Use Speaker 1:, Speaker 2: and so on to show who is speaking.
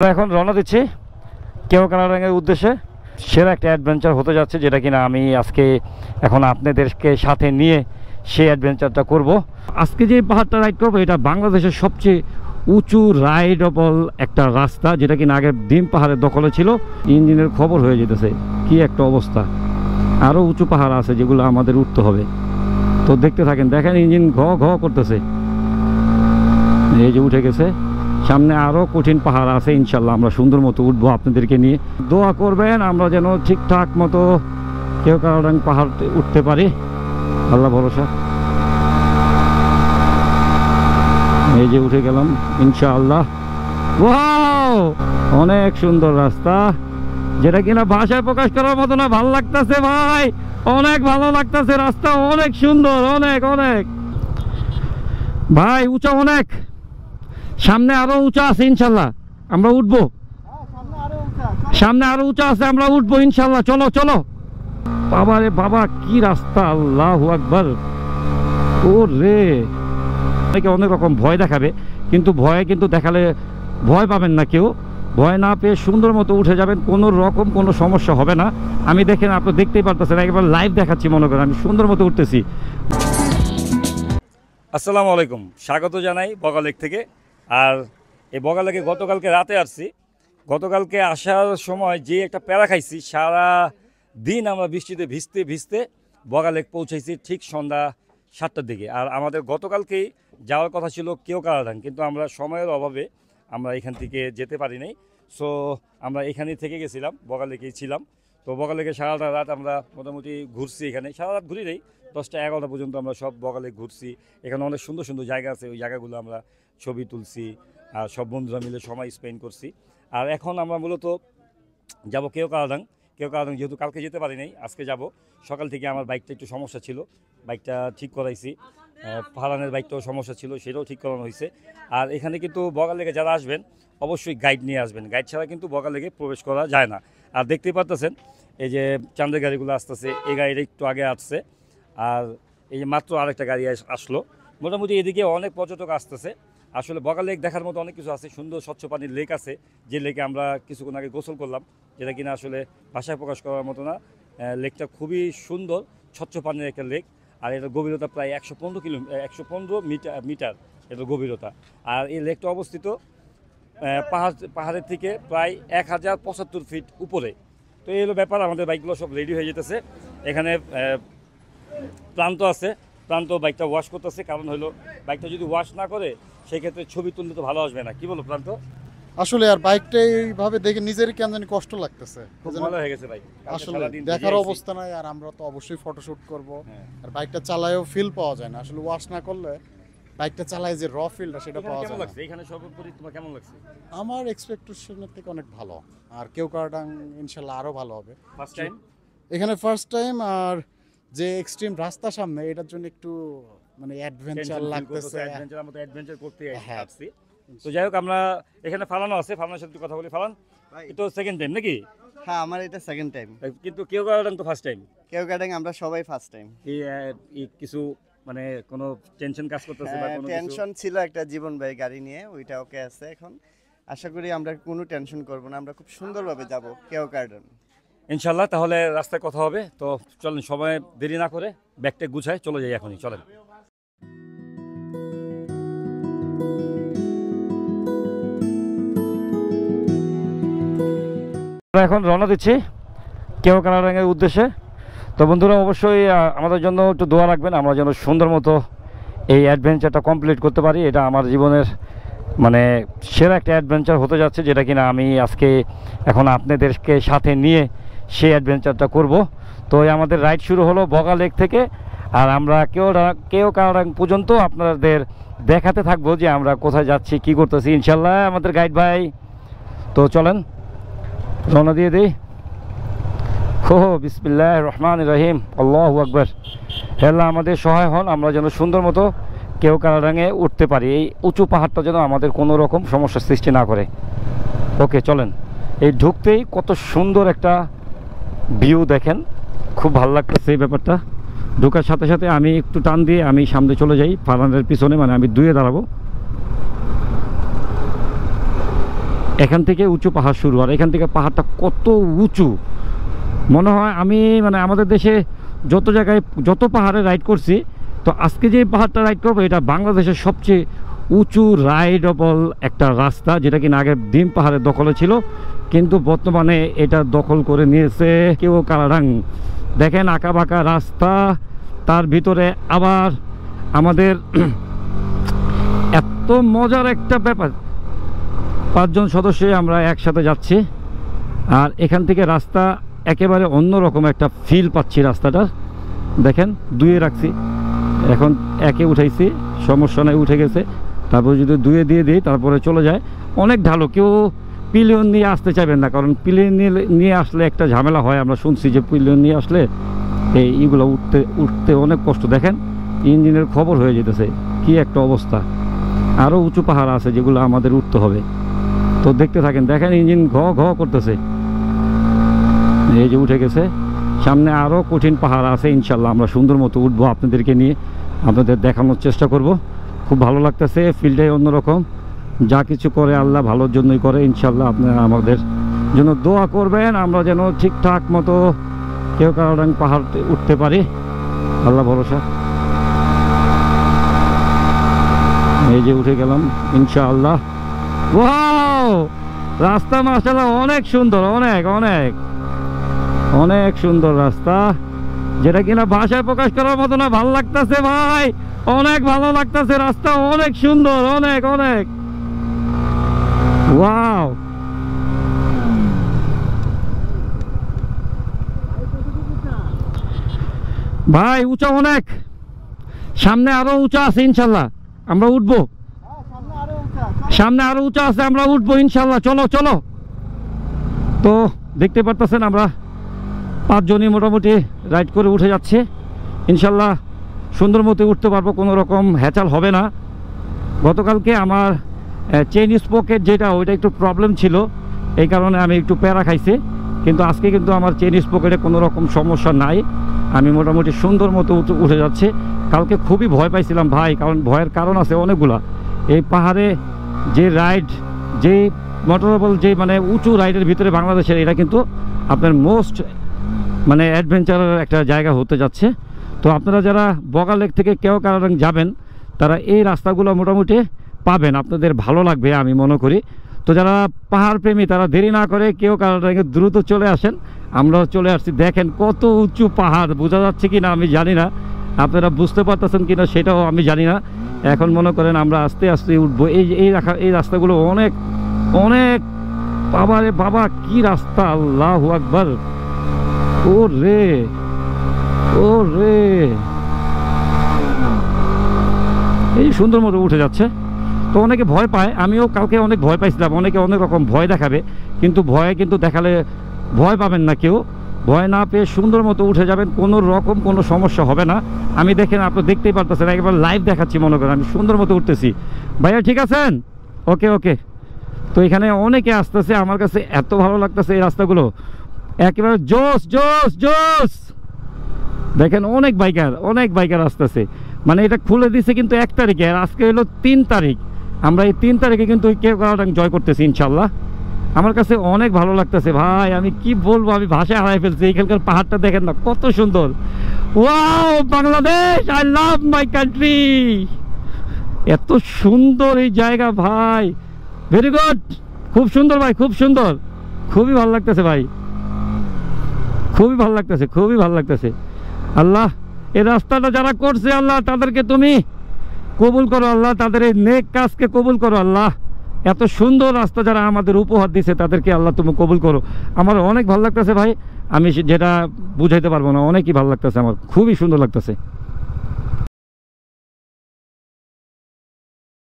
Speaker 1: এখন রওনা দিচ্ছি কেওক্রাডাঙ্গের উদ্দেশ্যে। সেরা একটা অ্যাডভেঞ্চার হতে যাচ্ছে, যেটা কিনা আমি আজকে এখন আপনাদেরকে সাথে নিয়ে সেই অ্যাডভেঞ্চারটা করব। আজকে যে পাহাড়টা রাইড করবো এটা বাংলাদেশের সবচেয়ে উঁচু রাইডেবল একটা রাস্তা, যেটা কিনা আগে ডিম পাহাড়ের দখলে ছিল। ইঞ্জিনের খবর হয়ে যেতেছে, কি একটা অবস্থা। আরও উঁচু পাহাড় আছে যেগুলো আমাদের উঠতে হবে। তো দেখতে থাকেন, দেখেন ইঞ্জিন ঘ ঘ করতেছে। এই যে উঠে গেছে, সামনে আরও কঠিন পাহাড় আছে। ইনশাল্লাহ আমরা সুন্দর মতো উঠবো আপনাদেরকে নিয়ে। দোয়া করবেন আমরা যেন ঠিকঠাক মতো কেওক্রাডাঙ্গা পাহাড় উঠতে পারি, আল্লাহ ভরসা। এই যে উঠে গেলাম ইনশাআল্লাহ। ওয়াও, অনেক সুন্দর রাস্তা, যেটা কিনা ভাষায় প্রকাশ করার মতো না। ভালো লাগতেছে ভাই, অনেক ভালো লাগতেছে। রাস্তা অনেক সুন্দর, অনেক অনেক ভাই, উঁচা অনেক। সামনে আরো উঁচা আছে, ইনশাল্লাহ আমরা উঠবো। সামনে আরো উঁচা আছে, আমরা উঠবো ইনশাল্লাহ। চলো চলো। বাবা রে বাবা, কি রাস্তা, আল্লাহু আকবার। ও রে, অনেকে অনেক রকম ভয় দেখাবে, কিন্তু ভয় কিন্তু দেখালে ভয় পাবেন না কেউ। ভয় না পেয়ে সুন্দর মতো উঠে যাবেন, কোনো রকম কোনো সমস্যা হবে না। আমি দেখেন, আপনি দেখতেই পারতেছেন, একবার লাইভ দেখাচ্ছি। মনে করেন আমি সুন্দর মতো উঠতেছি। আসসালামু আলাইকুম, স্বাগত জানাই বগালেক থেকে। আর এই বগালেকে গতকালকে রাতে আসছি। গতকালকে আসার সময় যে একটা প্যারা খাইছি, সারা দিন আমরা বৃষ্টিতে ভিজতে ভিজতে বগালেক পৌঁছাইছি ঠিক সন্ধ্যা 7টার দিকে। আর আমাদের গতকালকেই যাওয়ার কথা ছিল কেওক্রাডাঙ্গা, কিন্তু আমরা সময়ের অভাবে আমরা এখান থেকে যেতে পারি নাই। সো আমরা এখানেই থেকে গেছিলাম, বগালেকেই ছিলাম। তো বগালেকে সারাটা রাত আমরা মোটামুটি ঘুরছি। এখানে সারা রাত ঘুরি নেই, 10টা-11টা পর্যন্ত আমরা সব বগালেক ঘুরছি। এখানে অনেক সুন্দর সুন্দর জায়গা আছে, ওই জায়গাগুলো আমরা ছবি তুলছি আর সব বন্ধুরা মিলে সময় স্পেন্ড করছি। আর এখন আমরা মূলত যাব কেওক্রাডাঙ্গা। কেওক্রাডাঙ্গা যেহেতু কালকে যেতে পারি নাই, আজকে যাব। সকাল থেকে আমার বাইকটা একটু সমস্যা ছিল, বাইকটা ঠিক করাইছি। ফারহানের বাইকটাও সমস্যা ছিল, সেটাও ঠিক করানো হয়েছে। আর এখানে কিন্তু বগালেকে যারা আসবেন অবশ্যই গাইড নিয়ে আসবেন, গাইড ছাড়া কিন্তু বগালেকে প্রবেশ করা যায় না। আর দেখতেই পারতেছেন এই যে চাঁদের গাড়িগুলো আসতেছে, এই গাড়িটা একটু আগে আসছে। আর এই যে মাত্র আরেকটা গাড়ি আসলো। মোটামুটি এদিকে অনেক পর্যটক আসতেছে। আসলে বগালেক দেখার মতো অনেক কিছু আছে। সুন্দর স্বচ্ছ পানির লেক আছে, যে লেকে আমরা কিছুক্ষণ আগে গোসল করলাম, যেটা কিনা আসলে ভাষায় প্রকাশ করার মতো না। লেকটা খুবই সুন্দর, স্বচ্ছ পানির একটা লেক। আর এটার গভীরতা প্রায় 115 মিটার এটার গভীরতা। আর এই লেকটা অবস্থিত পাহাড়ের থেকে প্রায় 1075 ফিট উপরে। তো এই হলো ব্যাপার। আমাদের বাইকগুলো সব রেডি হয়ে যেতেছে। এখানে প্রান্ত আছে, প্রান্ত বাইকটা ওয়াশ করতেছে। কারণ হলো বাইকটা যদি ওয়াশ না করে সেই ক্ষেত্রে ছবি তুললে তো ভালো আসবে না। কি বলো প্রান্ত?
Speaker 2: আসলে আর বাইকটা এইভাবে দেখে নিজেরই কেন জানি কষ্ট লাগতেছে।
Speaker 1: খুব ভালো হয়ে গেছে বাইক,
Speaker 2: আসলে দেখার অবস্থা নাই। আর আমরা তো অবশ্যই ফটোশুট করব। আর বাইকটা চালায়ও ফিল পাওয়া যায় না। আসলে ওয়াশ না করলে বাইকটা চালায় যে র ফিলটা সেটা পাওয়া যায় না।
Speaker 1: এখানে সর্বোপরি তোমার কেমন লাগছে?
Speaker 2: আমার এক্সপেকটেশনের থেকে অনেক ভালো। আর কেওক্রাডাঙ্গা ইনশাআল্লাহ আরো ভালো হবে।
Speaker 1: ফার্স্ট টাইম
Speaker 2: এখানে ফার্স্ট টাইম। আর যে এক্সট্রিম রাস্তা সামনে, এটার জন্য একটু মানে অ্যাডভেঞ্চার লাগতেছে।
Speaker 1: অ্যাডভেঞ্চারের মতো অ্যাডভেঞ্চার করতে আসছি। তো যাই হোক, আমরা এখানে ফালানো আছে, ফালানোর সাথে কথা বলি। ফালান, এটা সেকেন্ড টাইম নাকি?
Speaker 3: হ্যাঁ, আমার এটা সেকেন্ড টাইম।
Speaker 1: কিন্তু কেওক্রাডাঙ্গা তো ফার্স্ট টাইম।
Speaker 3: কেওক্রাডাঙ্গা আমরা সবাই ফার্স্ট টাইম।
Speaker 1: এই কিছু মানে কোনো টেনশন কাজ করতেছে বা কোনো
Speaker 3: টেনশন ছিল একটা, জীবন ভাই গাড়ি নিয়ে, ওইটা ওকে আছে এখন। আশা করি আমরা কোনো টেনশন করব না, আমরা খুব সুন্দরভাবে যাব কেওক্রাডাঙ্গা
Speaker 1: ইনশাল্লাহ। তাহলে রাস্তায় কথা হবে। তো চলেন, সময় দেরি না করে ব্যাগটা গুছায় চলে যাই এখনই। চলেন। এখন রওনা দিচ্ছি কেওক্রাডাঙ্গার উদ্দেশ্যে। তো বন্ধুরা অবশ্যই আমাদের জন্য একটু দোয়া রাখবেন, আমরা যেন সুন্দর মতো এই অ্যাডভেঞ্চারটা কমপ্লিট করতে পারি। এটা আমার জীবনের মানে সেরা একটা অ্যাডভেঞ্চার হতে যাচ্ছে, যেটা কিনা আমি আজকে এখন আপনাদেরকে সাথে নিয়ে সেই অ্যাডভেঞ্চারটা করব। তো আমাদের রাইড শুরু হলো বগালেক থেকে। আর আমরা কেওক্রাডাঙ্গা পর্যন্ত আপনাদের দেখাতে থাকবো যে আমরা কোথায় যাচ্ছি, কি করতেছি। ইনশাল্লাহ আমাদের গাইড ভাই। তো চলেন রওনা দিয়ে দিই। বিসমিল্লাহির রহমানির রহিম, আল্লাহু আকবার। আল্লাহ আমাদের সহায় হন, আমরা যেন সুন্দর মতো কেওক্রাডাঙ্গায় উঠতে পারি। এই উঁচু পাহাড়টা যেন আমাদের কোনো রকম সমস্যার সৃষ্টি না করে। ওকে চলেন। এই ঢুকতেই কত সুন্দর একটা ভিউ দেখেন, খুব ভালো লাগতেছে এই ব্যাপারটা। ঢোকার সাথে সাথে আমি একটু টান দিয়ে আমি সামনে চলে যাই, ফারহানের পিছনে, মানে আমি দুয়ে দাঁড়াবো।
Speaker 4: এখান থেকে উঁচু পাহাড় শুরু, আর এখান থেকে পাহাড়টা কত উঁচু মনে হয় আমি মানে আমাদের দেশে যত জায়গায় যত পাহাড়ে রাইড করছি, তো আজকে যে পাহাড়টা রাইড করবো এটা বাংলাদেশের সবচেয়ে উঁচু রাইডেবল একটা রাস্তা, যেটা কিনা আগে ডিম পাহাড়ের দখলে ছিল, কিন্তু বর্তমানে এটা দখল করে নিয়েছে কেওক্রাডাং। দেখেন আঁকা বাঁকা রাস্তা, তার ভিতরে আবার আমাদের এত মজার একটা ব্যাপার, 5 জন সদস্যই আমরা একসাথে যাচ্ছি, আর এখান থেকে রাস্তা একেবারে অন্যরকম একটা ফিল পাচ্ছি রাস্তাটা। দেখেন 2-এ রাখছি, এখন 1-এ উঠাইছি, সমস্যা নাই, উঠে গেছে। তারপরে যদি 2-এ দিয়ে দিই তারপরে চলে যায়। অনেক ঢালু, কেউ পিলিয়ন নিয়ে আসতে চাইবেন না, কারণ পিলিয়ন নিয়ে আসলে একটা ঝামেলা হয়। আমরা শুনছি যে পিলিয়ন নিয়ে আসলে এইগুলো উঠতে অনেক কষ্ট। দেখেন ইঞ্জিনের খবর হয়ে যেতেছে, কি একটা অবস্থা। আরও উঁচু পাহাড় আছে যেগুলো আমাদের উঠতে হবে, তো দেখতে থাকেন। দেখেন ইঞ্জিন ঘ ঘ করতেছে, এই যে উঠে গেছে। সামনে আরও কঠিন পাহাড় আছে, ইনশাল্লাহ আমরা সুন্দর মতো উঠবো, আপনাদেরকে নিয়ে আপনাদের দেখানোর চেষ্টা করব। খুব ভালো লাগতেছে, ফিল্ডটাই অন্যরকম। যা কিছু করে আল্লাহ ভালোর জন্যই করে, ইনশাল্লাহ আপনারা আমাদের জন্য দোয়া করবেন, আমরা যেন ঠিকঠাক মতো কেওক্রাডাং পাহাড় উঠতে পারি, আল্লাহ ভরসা। এই যে উঠে গেলাম ইনশাআল্লাহ। ওয়াও, রাস্তা মাশাআল্লাহ অনেক সুন্দর, অনেক অনেক অনেক সুন্দর রাস্তা, যেটা কিনা ভাষায় প্রকাশ করার মতো না। ভালো লাগতেছে ভাই, অনেক ভালো লাগতেছে, রাস্তা অনেক সুন্দর, অনেক অনেক। ওয়াও, ভাই উঁচা অনেক, সামনে আরো উঁচা আছে, ইনশাল্লাহ আমরা উঠবো। সামনে আরো উঁচা আছে, আমরা উঠবো ইনশাল্লাহ। চলো চলো। তো দেখতে পারতেছেন আমরা 5 জনই মোটামুটি রাইড করে উঠে যাচ্ছে, ইনশাল্লাহ সুন্দর মতো উঠতে পারবো, কোনো রকম হ্যাচাল হবে না। গতকালকে আমার চেইন স্পকেট যেটা, ওইটা একটু প্রবলেম ছিল, এই কারণে আমি একটু প্যারা খাইছি, কিন্তু আজকে কিন্তু আমার চেইন স্পকেটে কোনো রকম সমস্যা নাই, আমি মোটামুটি সুন্দর মতো উঠে যাচ্ছে। কালকে খুবই ভয় পাইছিলাম ভাই, কারণ ভয়ের কারণ আছে অনেকগুলা। এই পাহাড়ে যে রাইড, যে মোটরেবল, যে মানে উঁচু রাইডের ভিতরে বাংলাদেশের এটা কিন্তু আপনার মোস্ট মানে অ্যাডভেঞ্চারের একটা জায়গা হতে যাচ্ছে। তো আপনারা যারা বগা লেক থেকে কেওক্রাডাং যাবেন, তারা এই রাস্তাগুলো মোটামুটি পাবেন, আপনাদের ভালো লাগবে আমি মনে করি। তো যারা পাহাড় প্রেমী তারা দেরি না করে কেওক্রাডাঙে দ্রুত চলে আসেন। আমরাও চলে আসছি, দেখেন কত উঁচু পাহাড়, বোঝা যাচ্ছে কি না আমি জানি না, আপনারা বুঝতে পারতেছেন কি না সেটাও আমি জানি না। এখন মনে করেন আমরা আস্তে আস্তে উঠবো। এই রাস্তাগুলো অনেক অনেক, বাবা রে বাবা কি রাস্তা, আল্লাহু আকবার। ও রে, ও রে, এই সুন্দর মতো উঠে যাচ্ছে। তো অনেকে ভয় পায়, আমিও কালকে অনেক ভয় পাইছিলাম, অনেকে অনেক রকম ভয় দেখাবে, কিন্তু ভয় কিন্তু দেখালে ভয় পাবেন না কেউ, ভয় না পেয়ে সুন্দর মতো উঠে যাবেন, কোনো রকম কোনো সমস্যা হবে না। আমি দেখেন, আপনি দেখতেই পারতেছেন, একবার লাইভ দেখাচ্ছি, মনে করেন আমি সুন্দর মতো উঠতেছি। ভাইয়া ঠিক আছেন? ওকে ওকে। তো এখানে অনেকে আসতেছে, আমার কাছে এত ভালো লাগতেছে এই রাস্তাগুলো, একেবারে জোস জোস জোস। দেখেন অনেক বাইকার আসতেছে, মানে এটা খুলে দিছে কিন্তু 1 তারিখে, আর আজকে হলো 3 তারিখ। আমরা এই 3 তারিখে কিন্তু কেওক্রাডাং জয় করতেছি ইনশাল্লাহ। আমার কাছে অনেক ভালো লাগতেছে ভাই, আমি কি বলবো, আমি ভাষায় হারাই ফেলছি। এখানকার পাহাড়টা দেখেন না কত সুন্দর। Wow, Bangladesh, I love my country. এত সুন্দর এই জায়গা ভাই, ভেরি গুড, খুব সুন্দর ভাই, খুব সুন্দর, খুবই ভালো লাগতেছে ভাই, খুবই ভালো লাগতেছে, খুবই ভালো লাগতেছে। আল্লাহ এই রাস্তাটা যারা করছে, আল্লাহ তাদেরকে তুমি কবুল করো, আল্লাহ তাদের এই নেক কাজকে কবুল করো। আল্লাহ এত সুন্দর রাস্তা যারা আমাদের উপহার দিছে, তাদেরকে আল্লাহ তুমি কবুল করো। আমার অনেক ভালো লাগতেছে ভাই, আমি যেটা বুঝাইতে পারবো না, অনেকই ভালো লাগতেছে, আমার খুবই সুন্দর লাগতেছে।